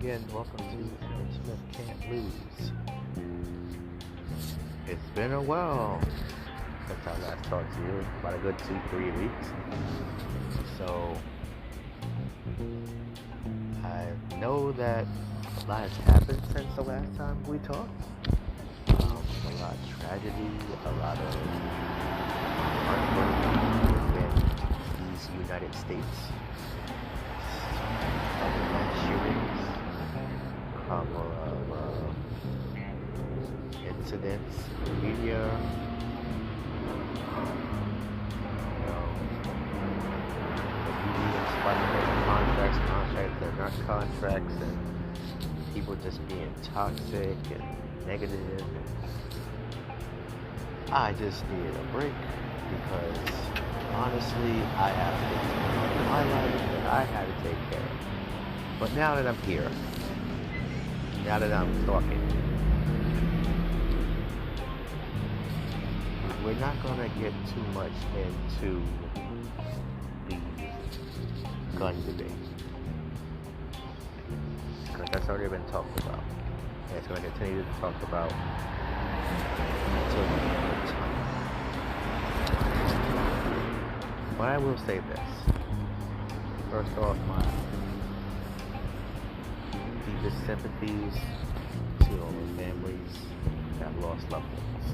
again. Welcome to Aaron Smith Can't Lose. It's been a while since I last talked to you, about a good 2-3 weeks. So I know that a lot has happened since the last time we talked. A lot of tragedy, a lot of heartbreak in these United States. Shootings, a couple of incidents in the media, the media spotting contracts that are not contracts, and people just being toxic and negative. I just needed a break because honestly, I have things in my life that I had to take care of. But now that I'm here, now that I'm talking, we're not going to get too much into the gun debate, because that's already been talked about, and it's going to continue to be talked about until the end of time. But I will say this. First off, my deepest sympathies to all the families that have lost loved ones.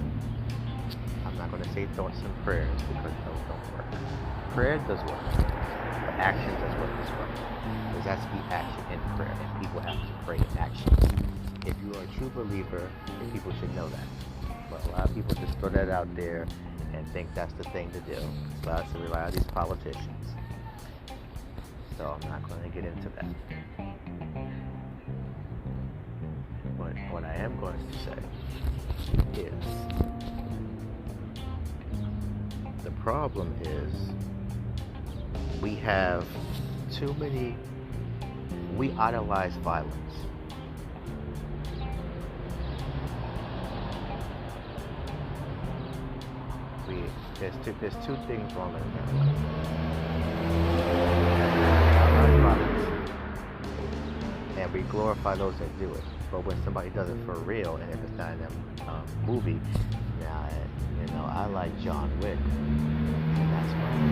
I'm not going to say thoughts and prayers because those don't work. Prayer does work, but action does work as well. There has to be action in prayer, and people have to pray in action. If you are a true believer, people should know that. But a lot of people just throw that out there and think that's the thing to do. It's allowed to rely on these politicians. So I'm not going to get into that. But what I am going to say is, the problem is we have too many, we idolize violence. There's two things wrong in America. And we glorify those that do it. But when somebody does it for real, and if it's not in a movie, now, I like John Wick, and that's one of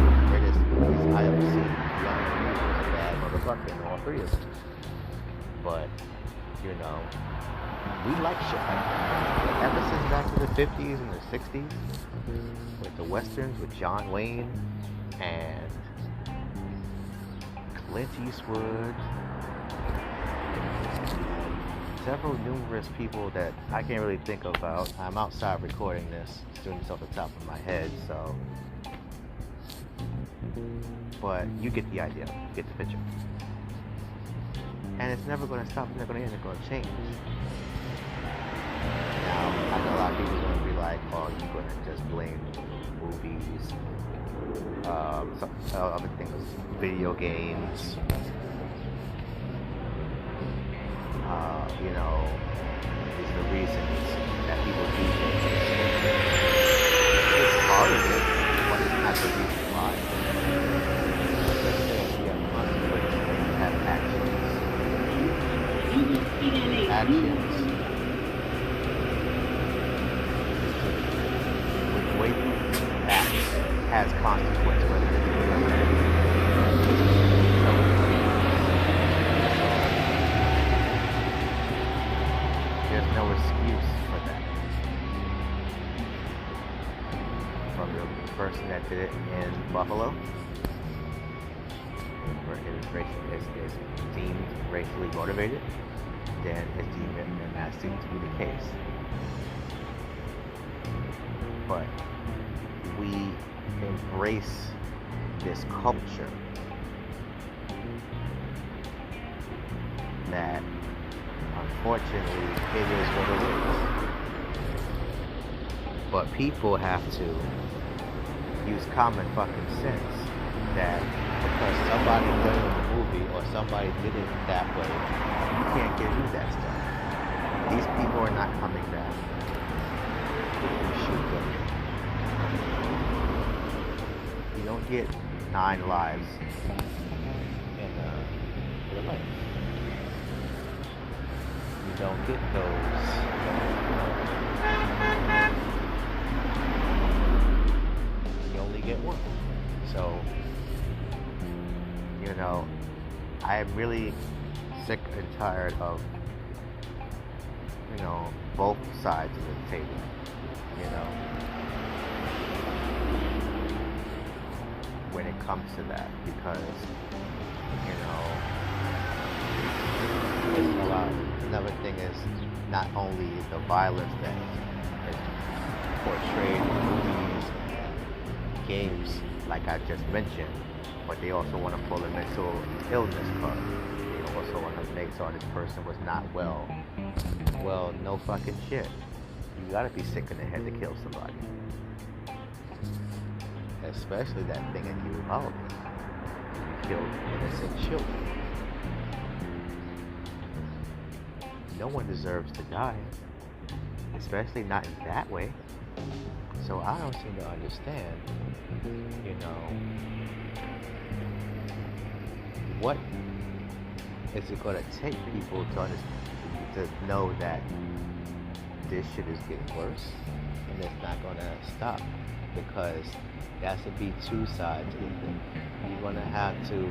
the greatest movies I ever seen. John Wick was a bad motherfucker in all three of them. But, we like shit like that. Ever since back in the 50s and the 60s, with the westerns with John Wayne and Clint Eastwood, several numerous people that I can't really think about. I'm outside recording this, doing this off the top of my head, so. But you get the idea, you get the picture. And it's never going to stop, it's never going to end, it's going to change. Now, I know a lot of people are going to be like, oh, you're going to just blame movies, some other things, video games, is the reasons that people do things. It's part of it, but it's not the reason why. Let's say we have consequences when you have actions. With the way people act has consequences, whether it's good or bad. There's no excuse for that. From the person that did it in Buffalo, where it is deemed racially motivated, then it's deemed and that seems to be the case. But we embrace this culture that, unfortunately, it is what it is. But people have to use common fucking sense that because somebody did it in the movie or somebody did it that way, you can't get rid of that stuff. These people are not coming back. You shoot them. You don't get 9 lives in a life. don't get those. You only get one. So, you know, I am really sick and tired of, you know, both sides of the table, you know, when it comes to that, because, you know, it's a lot. Another thing is not only the violence that is portrayed in movies and games, like I just mentioned, but they also want to pull a mental illness card. They also want to make sure this person was not well. Well, no fucking shit. You gotta be sick in the head to kill somebody. Especially that thing in Uvalde. You killed innocent children. No one deserves to die. Especially not in that way. So I don't seem to understand, you know, what is it going to take people to know that this shit is getting worse and it's not going to stop, because there has to be two sides to the thing. You're going to have to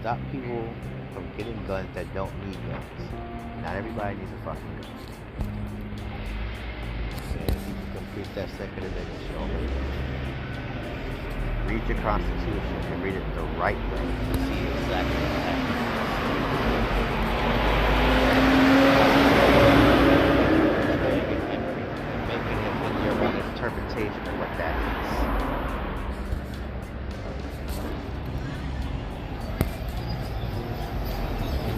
stop people from getting guns that don't need guns. Not everybody needs a fucking gun. And you can complete that Second Amendment show. Read your Constitution and read it the right way to see exactly what happens. Making it your own interpretation of what that is.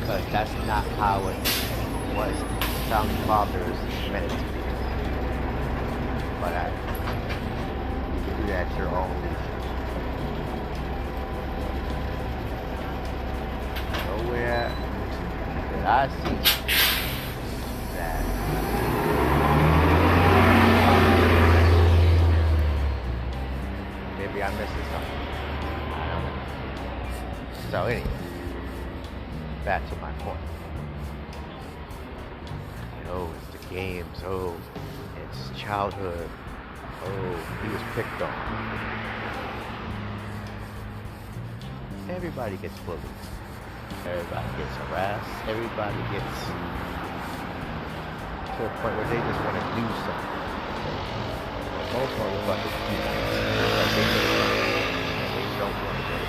Because that's not how it was founding fathers meant it to be. But you can do that at your own leisure. Nowhere that I see that maybe I'm missing something. I don't know. So anyway, back to my point. Oh, it's the games. Oh, it's childhood. Oh, he was picked on. Everybody gets bullied. Everybody gets harassed. Everybody gets to a point where they just want to do something. Most motherfuckers do that. They don't want to do it.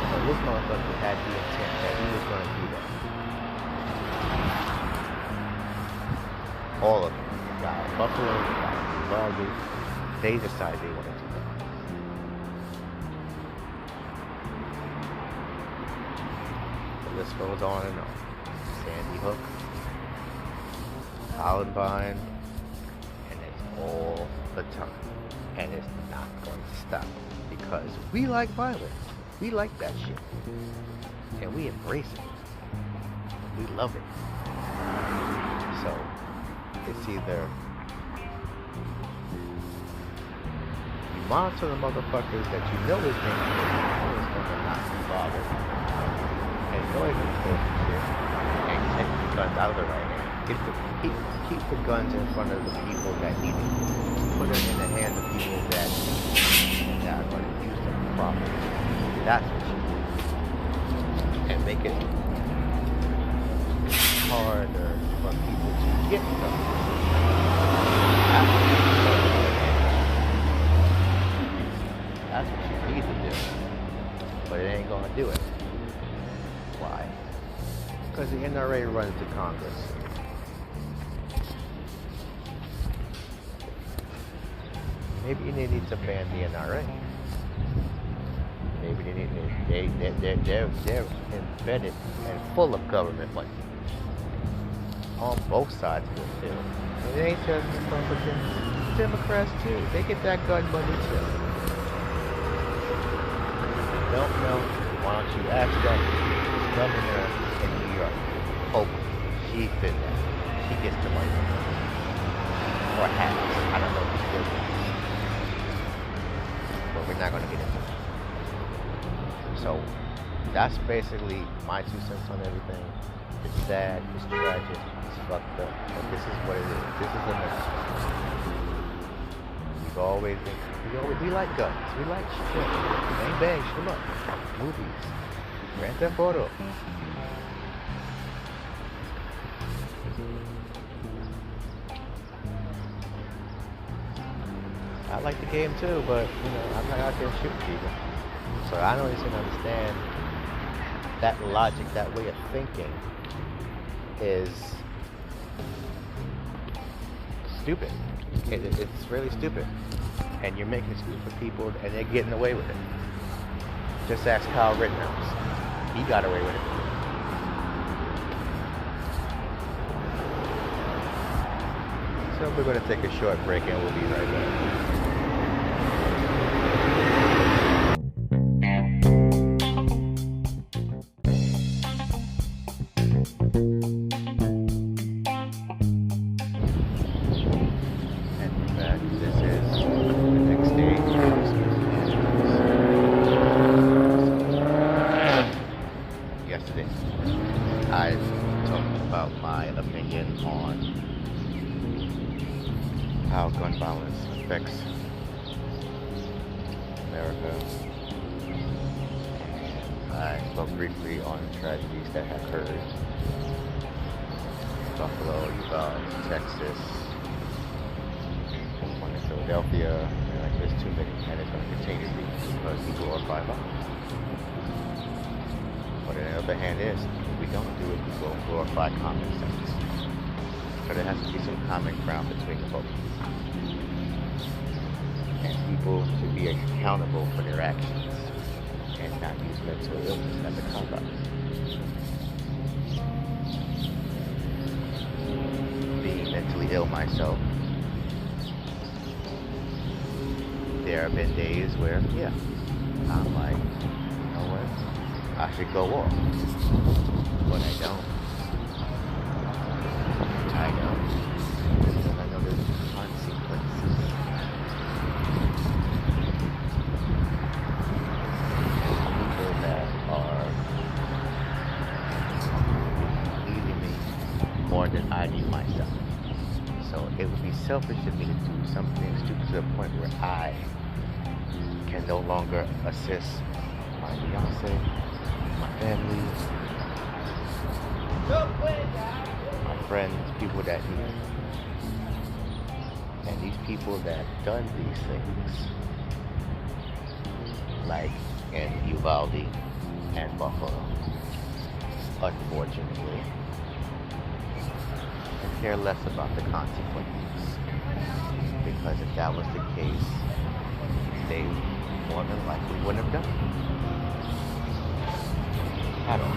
So this motherfucker had the intent that he was going to do that. All of them. The guy in Buffalo, the guy in Uvalde, they decided they wanted to do that. The list goes on and on. Sandy Hook, Columbine, and it's all the time. And it's not going to stop. Because we like violence. We like that shit. And we embrace it. We love it. So, it's either you monitor the motherfuckers that you know is dangerous, you know is going to not be bothered, and know it's going to kill some shit, and take the guns out of the right hand. Keep the guns in front of the people that need it. Put them in the hands of people that are going to use them properly. That's what you do. And make it harder for people to get them. That's what you need to do. But it ain't gonna do it. Why? Because the NRA runs the Congress. Maybe they need to ban the NRA. Maybe they need they're embedded and full of government money on both sides of the field. And it ain't just Republicans, Democrats too. They get that gun money too. If you don't know, why don't you ask that governor in New York? Hope she's been there. She gets the money. Or has. I don't know if she still does. But we're not going to get into that. So, that's basically my 2 cents on everything. It's sad, it's tragic, it's fucked up, but this is what it is. This is America. We like guns, we like shit, bang bang, shoot 'em up, movies, Grand Theft Auto. I like the game too, but I'm not out there shooting people. So I don't even understand that logic, that way of thinking is stupid. It's really stupid. And you're making it stupid for people and they're getting away with it. Just ask Kyle Rittenhouse. He got away with it. So we're going to take a short break and we'll be right back. I talked about my opinion on how gun violence affects America. I spoke briefly on tragedies that have occurred. Buffalo, Uvalde, Texas, one in Philadelphia. And there's too many, and it's going to continue to be because we glorify violence. But on the other hand is, we don't do it, we go glorify common sense. So there has to be some common ground between both. And people should be accountable for their actions and not use mental illness as a cop-out. Being mentally ill myself, there have been days where, yeah, I'm like, you know what? I should go off, but I don't. Because I know there's consequences. People that are needing me more than I need myself. So it would be selfish of me to do something stupid to the point where I can no longer assist my fiance, my family, my friends, people that need me. And these people that done these things, like in Uvalde and Buffalo, unfortunately, can care less about the consequences. Because if that was the case, they more than likely wouldn't have done it. At all.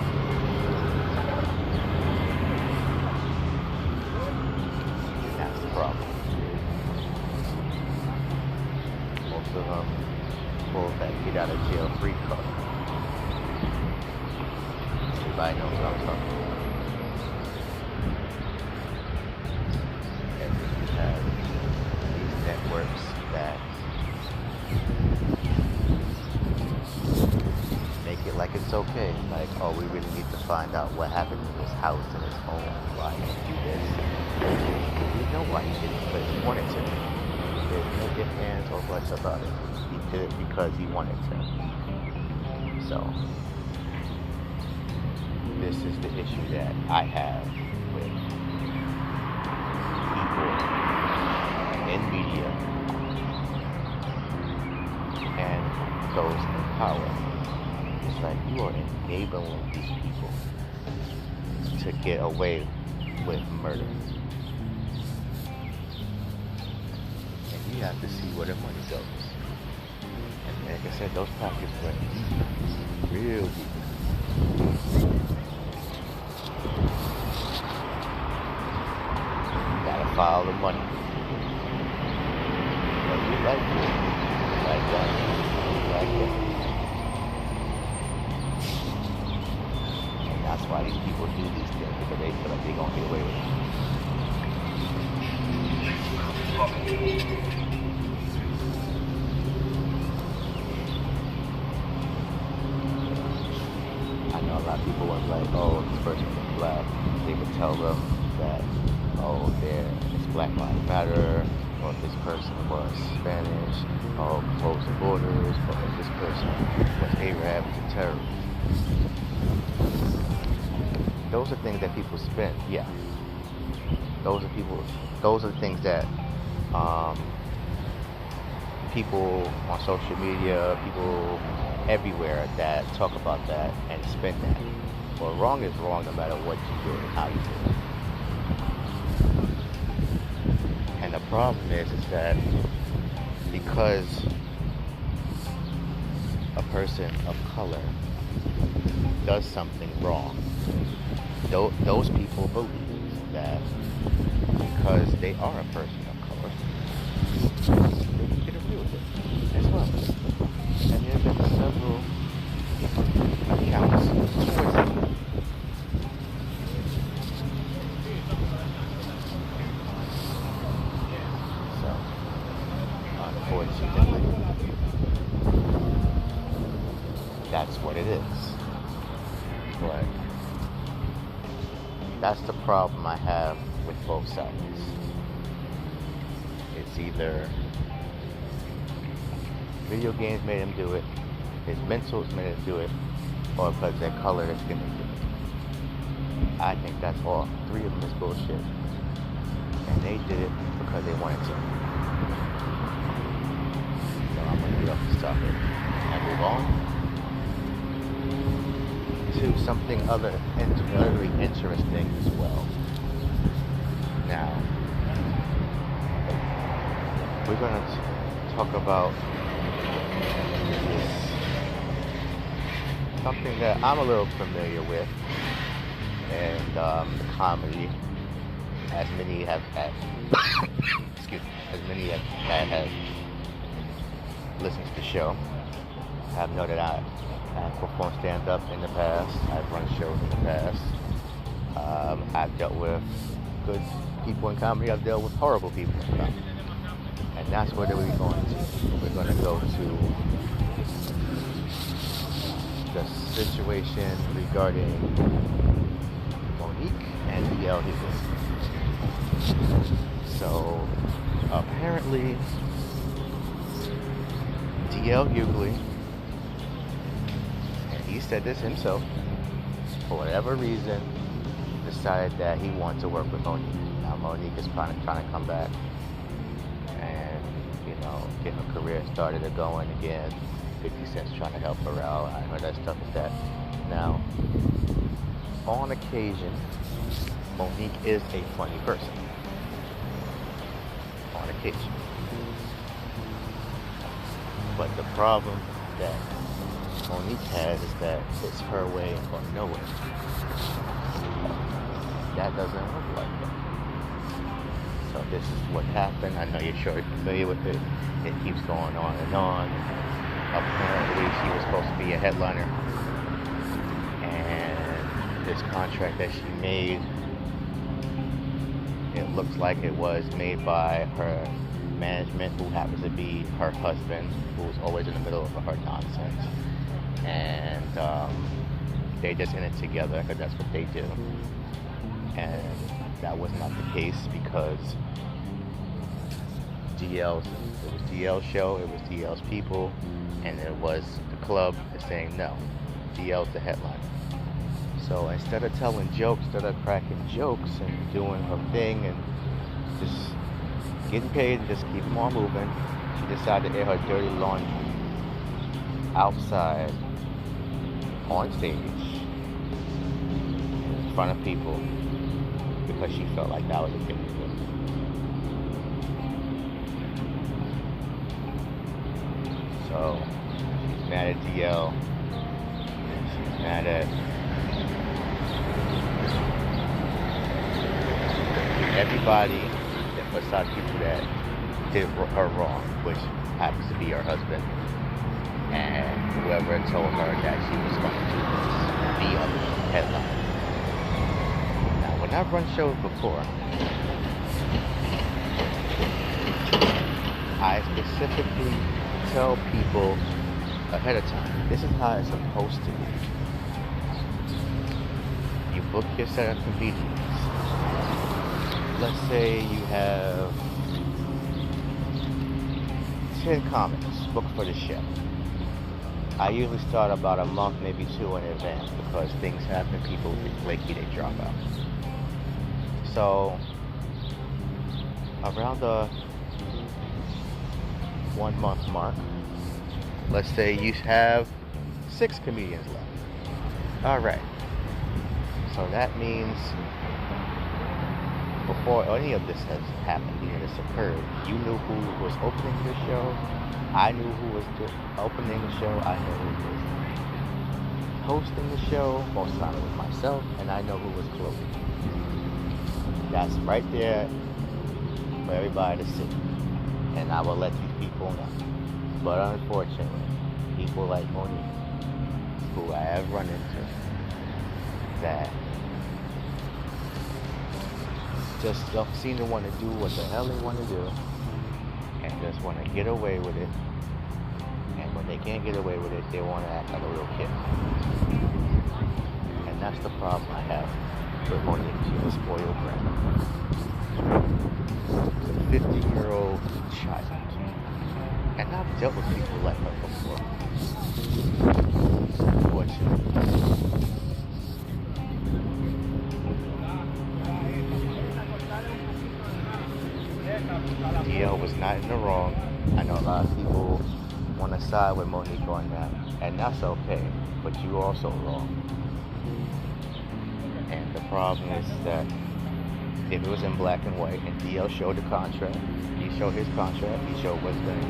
That's the problem. Most of them pull that get out of jail free card. Everybody knows what I'm talking about. And then you have these networks that make it like it's okay. Like, oh, we really need to find out what happened in his house and his home. Why he do this? We know why he did it, but he wanted to. There's no ifs, ands, or buts about it. He did it because he wanted to. So, this is the issue that I have with people in media and those in power. It's like you are enabling these people to get away with murder. And you have to see where the money goes. And like I said, those pockets went real deep. You gotta follow the money. But you like it. You like that. You like that. That's why these people do these things, because they feel like they're going to get away with it. I know a lot of people was like, oh, this person was black, they would tell them that, oh, it's Black Lives Matter, or this person was Spanish, or close the borders, or this person was Arab, was a terrorist. Those are things that people spin, yeah. Those are the things that people on social media, people everywhere that talk about that and spin that. Well, wrong is wrong no matter what you do and how you do it. And the problem is that because a person of color does something wrong, those people believe that because they are a person of color, they can get away with it as well. And there have been several accounts towards it. So, unfortunately, that's what it is. But that's the problem I have with both sides. It's either video games made him do it, his mentals made him do it, or because their color is gonna do it. I think that's all three of them is bullshit. And they did it because they wanted to. So I'm gonna get off this topic and move on to something very interesting as well. Now, we're going to talk about something that I'm a little familiar with, and the comedy, as many have listened to the show, have noted I've performed stand-up in the past. I've run shows in the past. I've dealt with good people in comedy. I've dealt with horrible people in comedy. And that's where we're going to. We're going to go to the situation regarding Monique and DL Hughley. So, apparently, DL Hughley, he said this himself, for whatever reason, decided that he wanted to work with Monique. Now Monique is trying to come back and, get her career started or going again. 50 Cent's trying to help her out. I heard that stuff like that. Now, on occasion, Monique is a funny person. On occasion. But the problem that Monique has is that it's her way or no way. That doesn't look like that. So this is what happened. I know you're sure you're familiar with it. It keeps going on and on. Apparently she was supposed to be a headliner. And this contract that she made, it looks like it was made by her management, who happens to be her husband, who's always in the middle of her nonsense. And they just in it together because that's what they do. And that was not the case because it was DL's show, it was DL's people, and it was the club saying no, DL's the headliner. So instead of telling jokes, instead of cracking jokes and doing her thing and just getting paid and just keep them on moving, she decided to air her dirty laundry outside, on stage, in front of people, because she felt like that was a thing to do. So, she's mad at DL, she's mad at everybody besides people that did her wrong, which happens to be her husband, and whoever told her that she was going to be a headline. Now, when I've run shows before, I specifically tell people ahead of time, this is how it's supposed to be. You book your set of comedians. Let's say you have 10 comics booked for the show. I usually start about a month, maybe 2 in advance because things happen, people get flaky, they drop out. So around the 1 month mark, let's say you have 6 comedians left. Alright. So that means before any of this has happened, this occurred, you knew who was opening the show. I knew who was opening the show. I knew who was hosting the show. Most of the time it was myself, and I know who was closing. That's right there for everybody to see. And I will let these people know. But unfortunately, people like Monique, who I have run into, that just don't seem to want to do what the hell they want to do, and just want to get away with it. And when they can't get away with it, they want to act like a little kid. And that's the problem I have with Monique. She's a spoiled brat. She's a 50-year-old child. And I've dealt with people like her before. Unfortunately. DL was not in the wrong. I know a lot of people want to side with Monique on that, and that's okay, but you also wrong. And the problem is that if it was in black and white and DL showed the contract, he showed his contract, he showed what's there,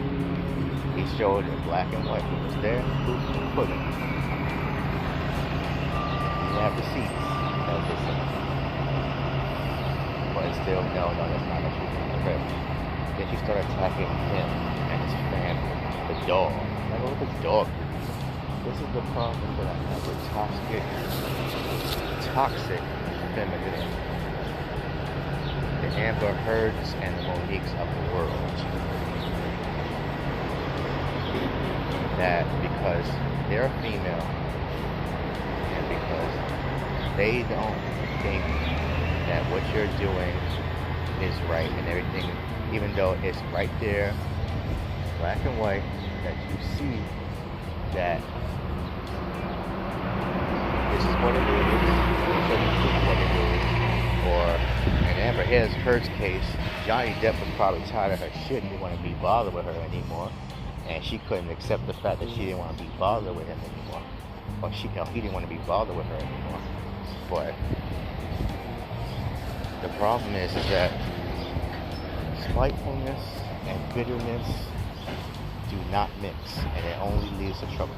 he showed in black and white who was there, who put it. You have receipts, as they say. But still, no, that's not a true contract. Then she started attacking him and his family, the dog. Like, what the dog do? This is the problem that I have with toxic femininity. The Amber Heards and the Moniques of the world. That because they're female and because they don't think that what you're doing is right and everything, even though it's right there, black and white, that you see that this is what it is, so you see what it is. Or in Amber Heard's case, Johnny Depp was probably tired of her shit and didn't want to be bothered with her anymore, and she couldn't accept the fact that she didn't want to be bothered with him anymore, or he didn't want to be bothered with her anymore. But the problem is that spitefulness and bitterness do not mix, and it only leads to trouble.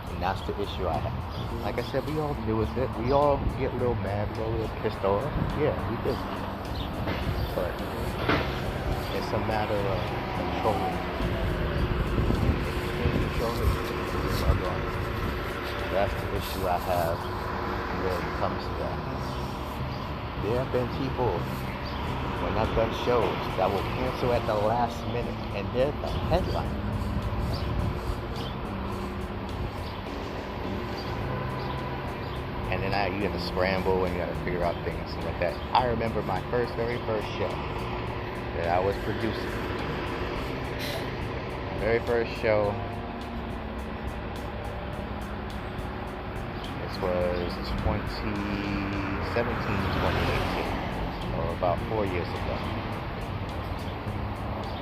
And that's the issue I have. Like I said, we all deal with it. We all get a little mad, we get a little pissed off. Yeah, we do. But it's a matter of controlling. If you can't control it, it's all gone. That's the issue I have when it comes to that. There have been people, when I've done shows, that will cancel at the last minute, and they're the headline. And then you have to scramble and you got to figure out things like that. I remember my very first show that I was producing. Very first show. This was 2017, 2018, or about 4 years ago.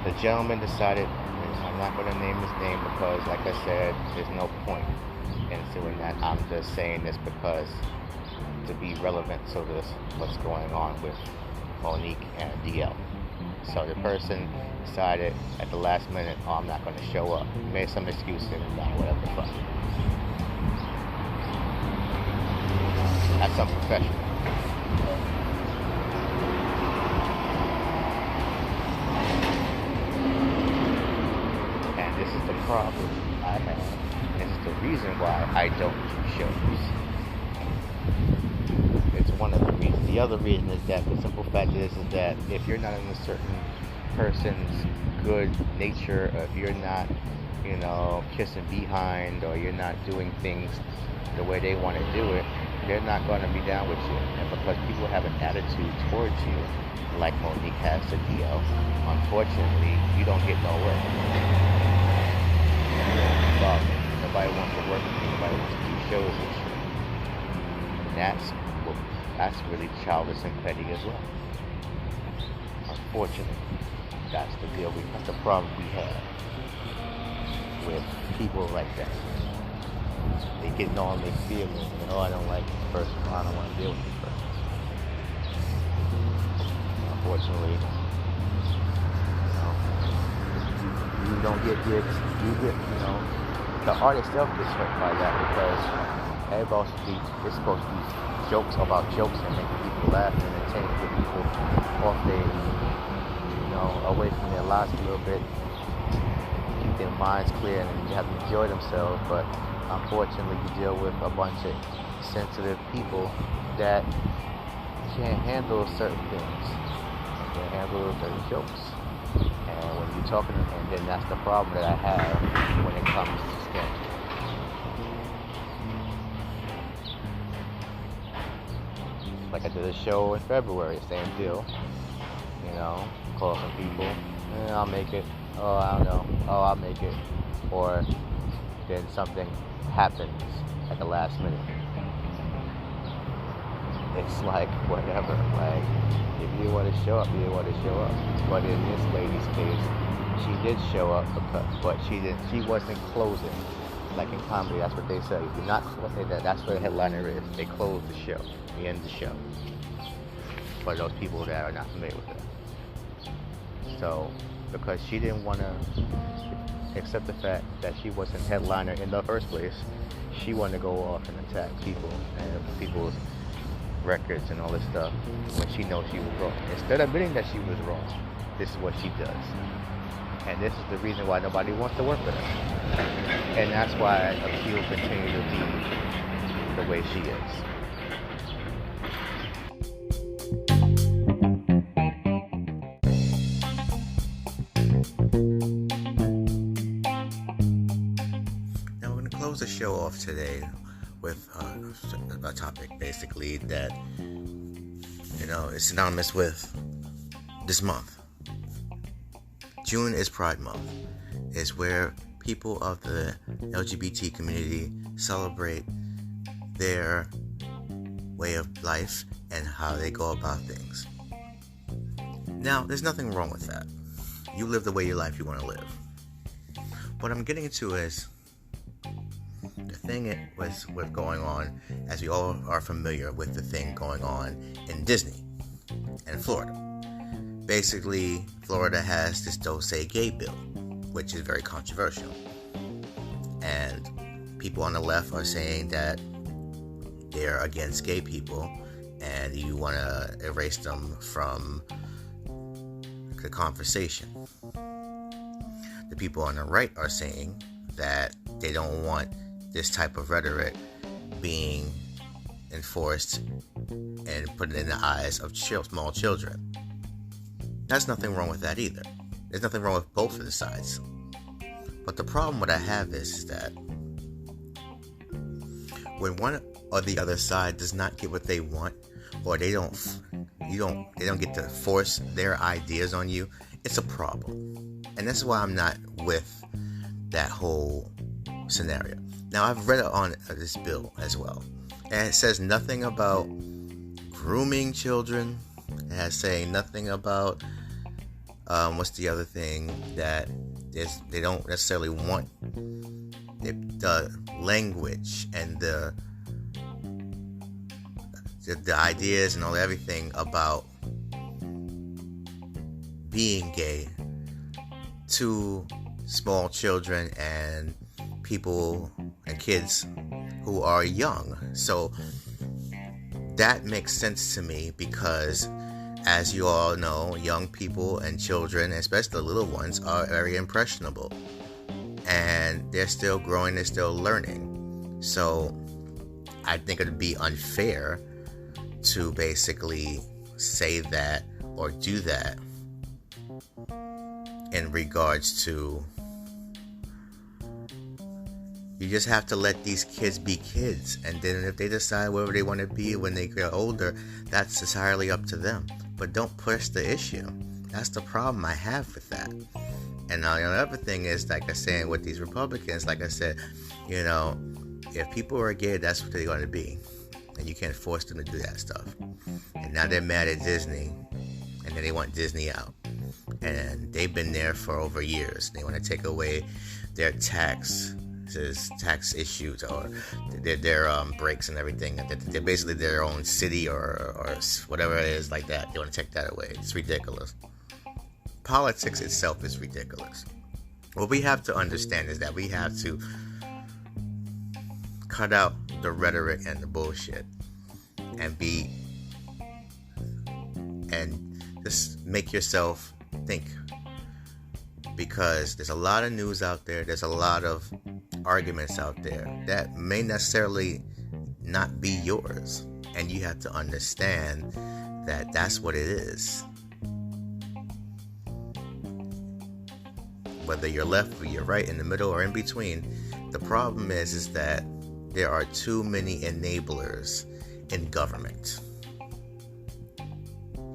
The gentleman decided, I'm not going to name his name because, like I said, there's no point in doing that. I'm just saying this because to be relevant to this, what's going on with Monique and DL. So the person decided at the last minute, oh, I'm not going to show up. Made some excuses about whatever the fuck. That's unprofessional. And this is the problem I have. This is the reason why I don't do shows. It's one of the reasons. The other reason is that the simple fact is that if you're not in a certain person's good nature, or if you're not, kissing behind, or you're not doing things the way they want to do it, they're not going to be down with you. And because people have an attitude towards you, like Monique has to DL, unfortunately, you don't get no work. Nobody wants to work with you. Nobody wants to do shows with you. And that's really childish and petty as well. Unfortunately, that's the problem we have with people like that. They get on their feelings and, I don't like this person, I don't want to deal with this person. Unfortunately, you don't get gigs, the art itself gets hurt by that because it's supposed to be jokes about jokes and making people laugh and entertain, get people off their, away from their lives a little bit, keep their minds clear and you have to enjoy themselves. But unfortunately, you deal with a bunch of sensitive people that can't handle certain things, can't handle certain jokes. And when you're talking, and then that's the problem that I have when it comes to skin. Like I did a show in February, same deal. Call some people, I'll make it. Oh, I don't know. Oh, I'll make it. Or then something happens at the last minute. It's like whatever. Like if you want to show up, you want to show up. But in this lady's case, she did show up but she wasn't closing. Like in comedy, that's what they say. If you're not closing, that's what a headliner is. They close the show. They end the show. For those people that are not familiar with it. So, because she didn't want to accept the fact that she wasn't headliner in the first place, she wanted to go off and attack people and people's records and all this stuff when she knows she was wrong. Instead of admitting that she was wrong, this is what she does. And this is the reason why nobody wants to work with her. And that's why she will continue to be the way she is. The show off today with a topic basically that is synonymous with this month. June is Pride Month. It's where people of the LGBT community celebrate their way of life and how they go about things. Now, there's nothing wrong with that. You live the way your life you want to live. What I'm getting into is the thing was going on, as we all are familiar with the thing going on in Disney and Florida. Basically, Florida has this Don't Say Gay bill, which is very controversial. And people on the left are saying that they're against gay people and you want to erase them from the conversation. The people on the right are saying that they don't want this type of rhetoric being enforced and put in the eyes of small children. There's nothing wrong with that either. There's nothing wrong with both of the sides. But the problem what I have is that when one or the other side does not get what they want, or they don't get to force their ideas on you, it's a problem. And that's why I'm not with that whole scenario. Now, I've read on this bill as well, and it says nothing about grooming children. It has saying nothing about what's the other thing that they don't necessarily want the language and the ideas and everything about being gay to small children and people and kids who are young. So that makes sense to me because, as you all know, young people and children, especially the little ones, are very impressionable. And they're still growing, they're still learning. So I think it would be unfair to basically say that or do that in regards to, You just have to let these kids be kids, and then if they decide wherever they want to be when they get older, that's entirely up to them. But don't push the issue. That's the problem I have with that. And now the other thing is, like I said, with these Republicans, like I said, if people are gay, that's what they're going to be, and you can't force them to do that stuff. And now they're mad at Disney, and then they want Disney out, and they've been there for over years. They want to take away their tax issues or their breaks and everything. They're basically their own city or whatever it is like that. They want to take that away. It's ridiculous. Politics itself is ridiculous. What we have to understand is that we have to cut out the rhetoric and the bullshit and just make yourself think, because there's a lot of news out there, there's a lot of arguments out there that may necessarily not be yours, and you have to understand that that's what it is. Whether you're left or you're right, in the middle or in between, the problem is that there are too many enablers in government.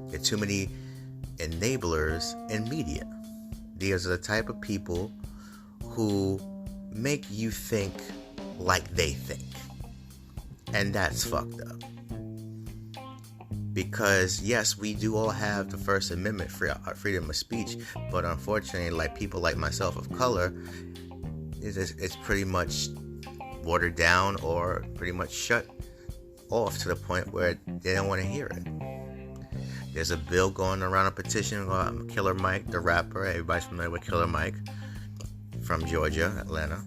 There are too many enablers in media. These are the type of people who make you think like they think. And that's fucked up. Because yes, we do all have the First Amendment, freedom of speech, but unfortunately, like people like myself of color, it's pretty much watered down or pretty much shut off to the point where they don't want to hear it. There's a bill going around, a petition, Killer Mike, the rapper. Everybody's familiar with Killer Mike from Georgia, Atlanta,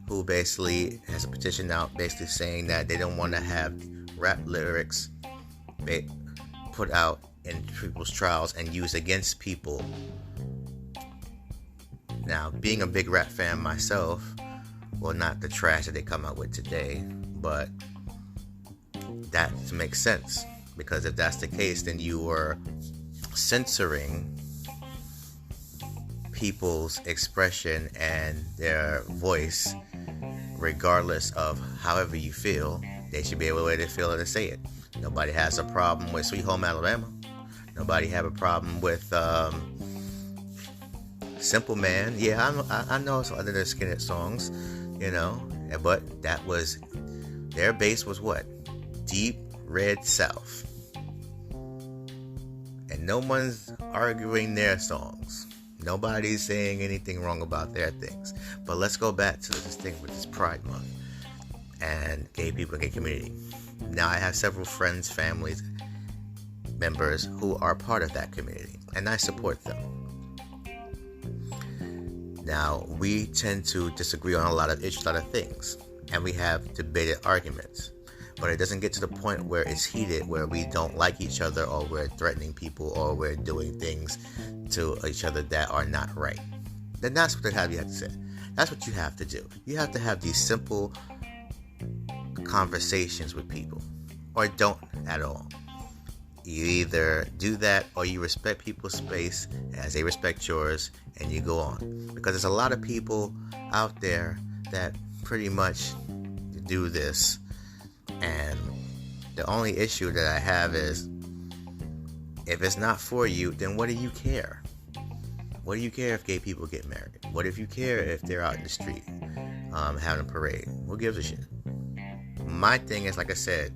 who basically has a petition out basically saying that they don't want to have rap lyrics put out in people's trials and used against people. Now, being a big rap fan myself, well, not the trash that they come out with today, but that makes sense. Because if that's the case, then you are censoring people's expression and their voice, regardless of however you feel. They should be able to feel it and say it. Nobody has a problem with Sweet Home Alabama. Nobody have a problem with Simple Man. Yeah, I know some other skinhead songs, but that was, their base was what? Deep Red South. And no one's arguing their songs. Nobody's saying anything wrong about their things. But let's go back to this thing with this Pride Month and gay people and gay community. Now, I have several friends, families, members who are part of that community, and I support them. Now, we tend to disagree on a lot of issues, a lot of things, and we have debated arguments. But it doesn't get to the point where it's heated, where we don't like each other, or we're threatening people, or we're doing things to each other that are not right. Then that's what you have to say. That's what you have to do. You have to have these simple conversations with people, or don't at all. You either do that, or you respect people's space as they respect yours, and you go on. Because there's a lot of people out there that pretty much do this. And the only issue that I have is, if it's not for you, then what do you care? What do you care if gay people get married? What if you care if they're out in the street having a parade? Who gives a shit? My thing is, like I said,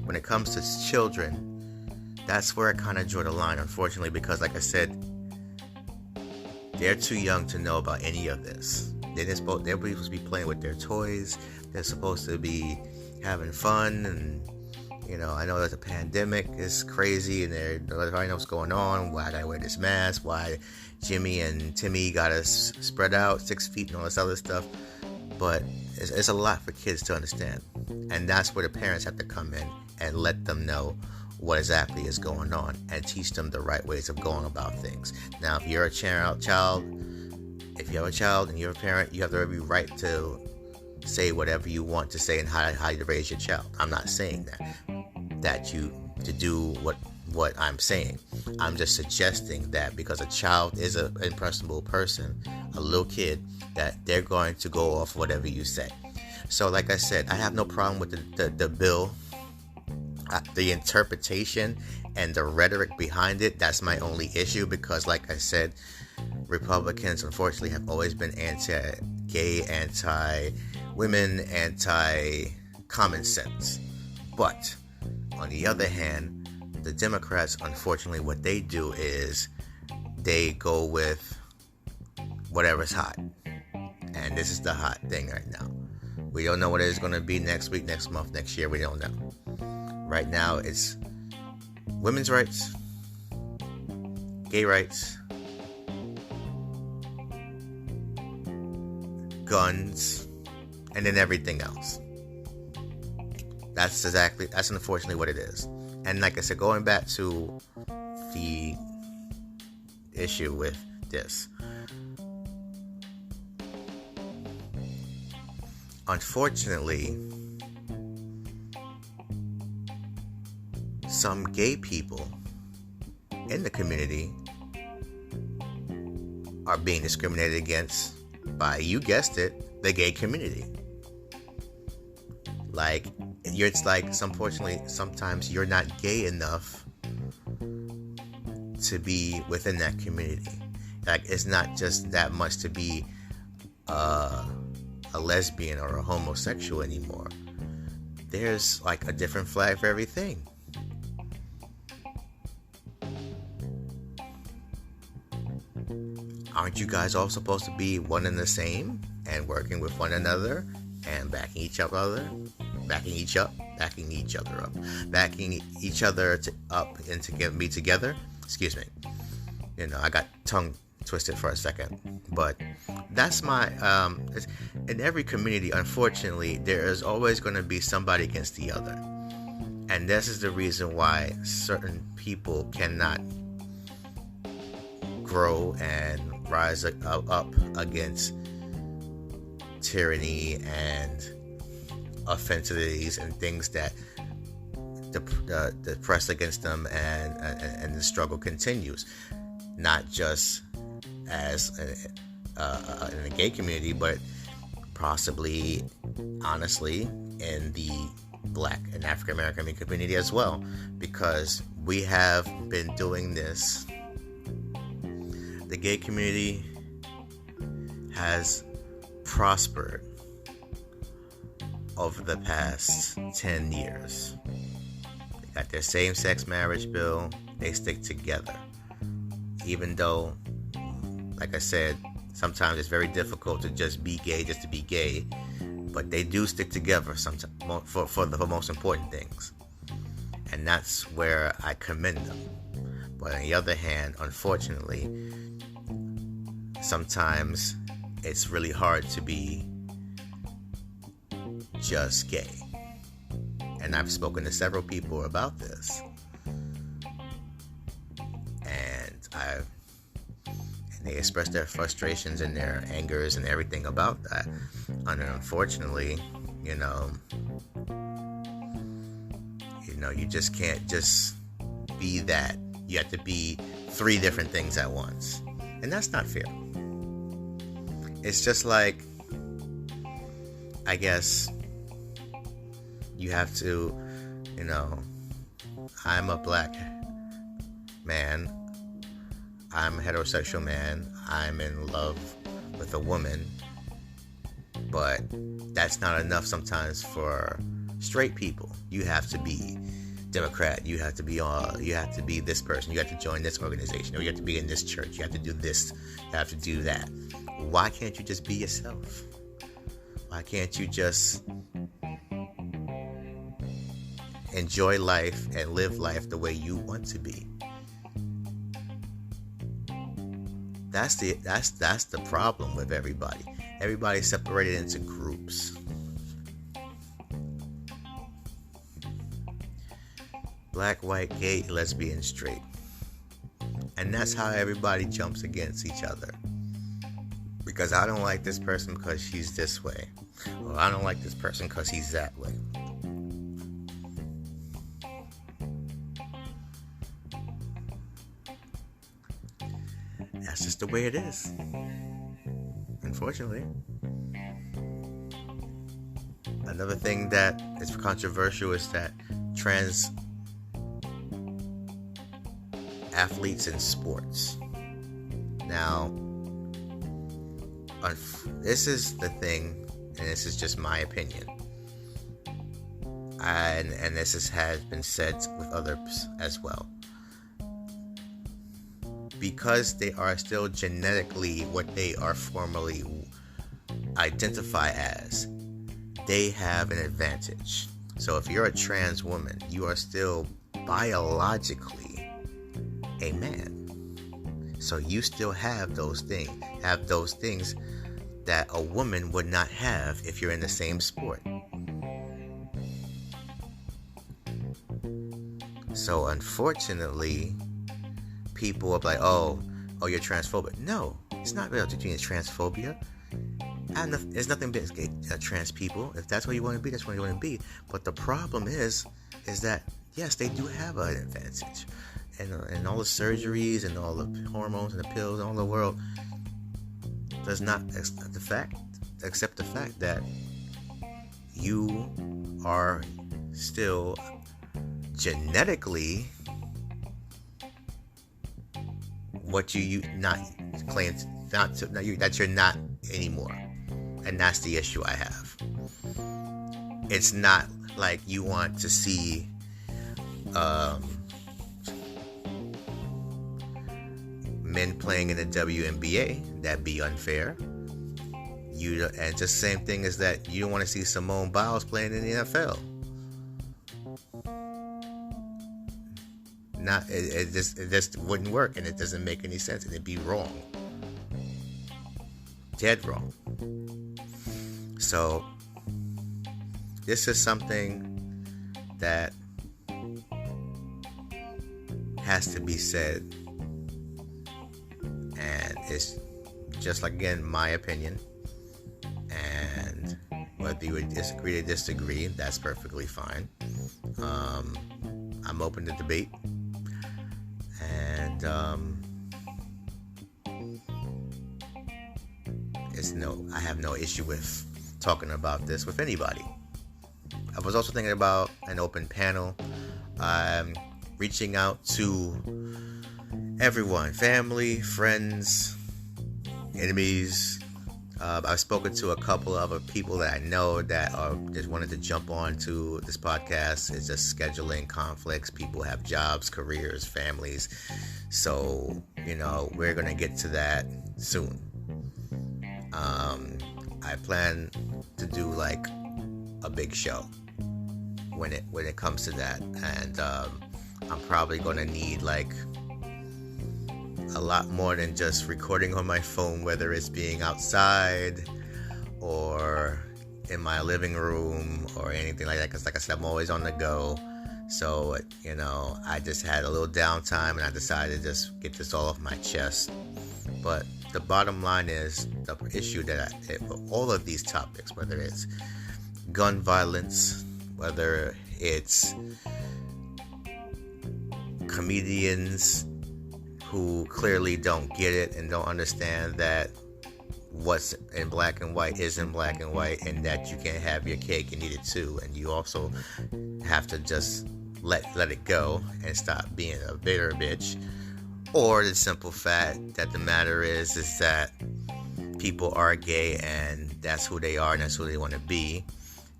when it comes to children, that's where I kind of draw the line, unfortunately, because like I said, they're too young to know about any of this. They're supposed to be playing with their toys. They're supposed to be having fun, and I know that the pandemic is crazy, and everybody knows what's going on. Why I gotta wear this mask? Why Jimmy and Timmy gotta spread out 6 feet and all this other stuff? But it's a lot for kids to understand, and that's where the parents have to come in and let them know what exactly is going on and teach them the right ways of going about things. Now, if you're a child, if you have a child and you're a parent, you have every right to say whatever you want to say and how you raise your child. I'm not saying that you to do what I'm saying. I'm just suggesting that because a child is an impressionable person, a little kid, that they're going to go off whatever you say. So, like I said, I have no problem with the bill. The interpretation and the rhetoric behind it, that's my only issue, because like I said, Republicans unfortunately have always been anti-gay, anti-women, anti-common sense. But on the other hand, the Democrats, unfortunately, what they do is they go with whatever's hot. And this is the hot thing right now. We don't know what it's going to be next week, next month, next year. We don't know. Right now, it's women's rights, gay rights, guns, and then everything else. That's unfortunately what it is. And like I said, going back to the issue with this, unfortunately, some gay people in the community are being discriminated against by, you guessed it, the gay community. Unfortunately, sometimes you're not gay enough to be within that community. Like, it's not just that much to be a lesbian or a homosexual anymore. There's like a different flag for everything. Aren't you guys all supposed to be one and the same and working with one another and backing each other up and to be together? Excuse me. I got tongue twisted for a second, but that's my in every community, unfortunately, there is always going to be somebody against the other, and this is the reason why certain people cannot grow and rise up against tyranny and offensivities and things that the press against them, and the struggle continues, not just as in the gay community, but possibly, honestly, in the Black and African American community as well, because we have been doing this. The gay community has prospered over the past 10 years. They got their same-sex marriage bill. They stick together. Even though, like I said, sometimes it's very difficult to just be gay just to be gay, but they do stick together sometimes for the most important things. And that's where I commend them. But on the other hand, unfortunately, sometimes it's really hard to be just gay. And I've spoken to several people about this. And they express their frustrations and their angers and everything about that. And unfortunately, you just can't just be that. You have to be 3 different things at once. And that's not fair. It's just like, I guess, you have to, I'm a black man, I'm a heterosexual man, I'm in love with a woman, but that's not enough sometimes for straight people. You have to be Democrat, you have to be this person, you have to join this organization, or you have to be in this church, you have to do this, you have to do that. Why can't you just be yourself? Why can't you just enjoy life and live life the way you want to be? That's the problem with everybody. Everybody's separated into groups. Black, white, gay, lesbian, straight. And that's how everybody jumps against each other. Because I don't like this person because she's this way. Or I don't like this person because he's that way. That's just the way it is. Unfortunately. Another thing that is controversial is that trans athletes in sports. Now, this is the thing, and this is just my opinion, and this has been said with others as well. Because they are still genetically what they are formally identify as, they have an advantage. So if you're a trans woman, you are still biologically a man. So you still have those things that a woman would not have if you're in the same sport. So unfortunately, people are like, oh, you're transphobic. No, it's not really doing transphobia. There's nothing against trans people. If that's what you want to be, that's what you want to be. But the problem is that yes, they do have an advantage, and all the surgeries and all the hormones and the pills and all the world does not accept the fact that you are still genetically what you not claim that you're not anymore. And that's the issue I have. It's not like you want to see men playing in the WNBA. That'd be unfair. And just the same thing as that you don't want to see Simone Biles playing in the NFL. It just wouldn't work, and it doesn't make any sense, and it'd be wrong. Dead wrong. So this is something that has to be said, and it's just like, again, my opinion, and whether you would disagree or disagree, that's perfectly fine. I'm open to debate, and I have no issue with talking about this with anybody. I was also thinking about an open panel. I'm reaching out to everyone, family, friends, enemies. I've spoken to a couple of other people that I know that are just wanted to jump on to this podcast. It's just scheduling conflicts. People have jobs, careers, families. So, we're going to get to that soon. I plan to do like a big show when it comes to that, and I'm probably going to need like a lot more than just recording on my phone, whether it's being outside or in my living room or anything like that, because like I said, I'm always on the go. So I just had a little downtime, and I decided to just get this all off my chest. But the bottom line is the issue that all of these topics, whether it's gun violence, whether it's comedians who clearly don't get it and don't understand that what's in black and white is in black and white, and that you can't have your cake and eat it too, and you also have to just let it go and stop being a bitter bitch. Or the simple fact that the matter is that people are gay and that's who they are and that's who they want to be.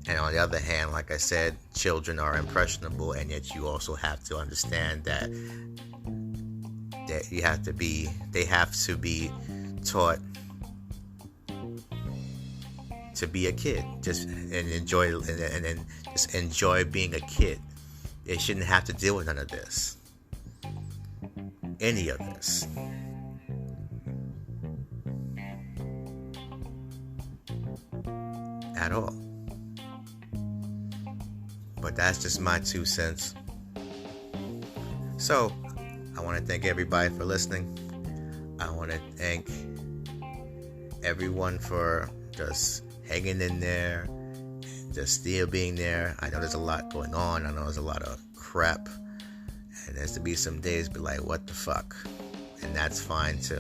And on the other hand, like I said, children are impressionable, and yet you also have to understand that they have to be taught to be a kid, and enjoy being a kid. They shouldn't have to deal with none of this. Any of this. At all. But that's just my 2 cents. So, I want to thank everybody for listening. I want to thank everyone for just hanging in there, just still being there. I know there's a lot going on. I know there's a lot of crap. And there's to be some days be like, what the fuck? And that's fine too.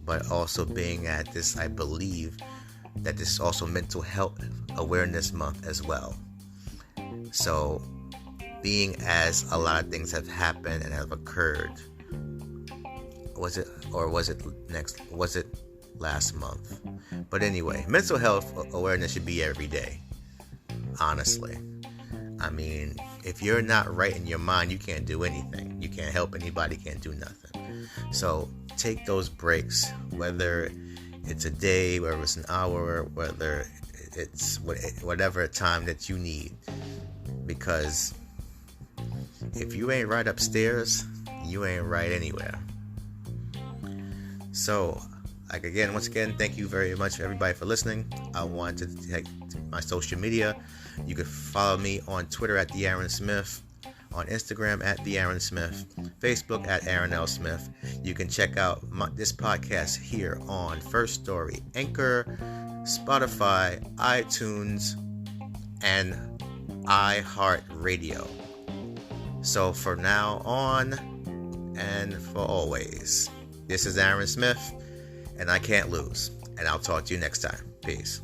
But also being at this, I believe, that this is also Mental Health Awareness Month as well. So, being as a lot of things have happened and have occurred, was it last month? But anyway, mental health awareness should be every day, honestly. I mean, if you're not right in your mind, you can't do anything. You can't help anybody, can't do nothing. So take those breaks, whether it's a day, whether it's an hour, whether it's whatever time that you need. Because if you ain't right upstairs, you ain't right anywhere. So, once again, thank you very much everybody for listening. I want to take my social media. You can follow me on Twitter at The Aaron Smith, on Instagram at The Aaron Smith, Facebook at Aaron L. Smith. You can check out this podcast here on First Story, Anchor, Spotify, iTunes, and iHeartRadio. So for now on and for always, this is Aaron Smith, and I can't lose. And I'll talk to you next time. Peace.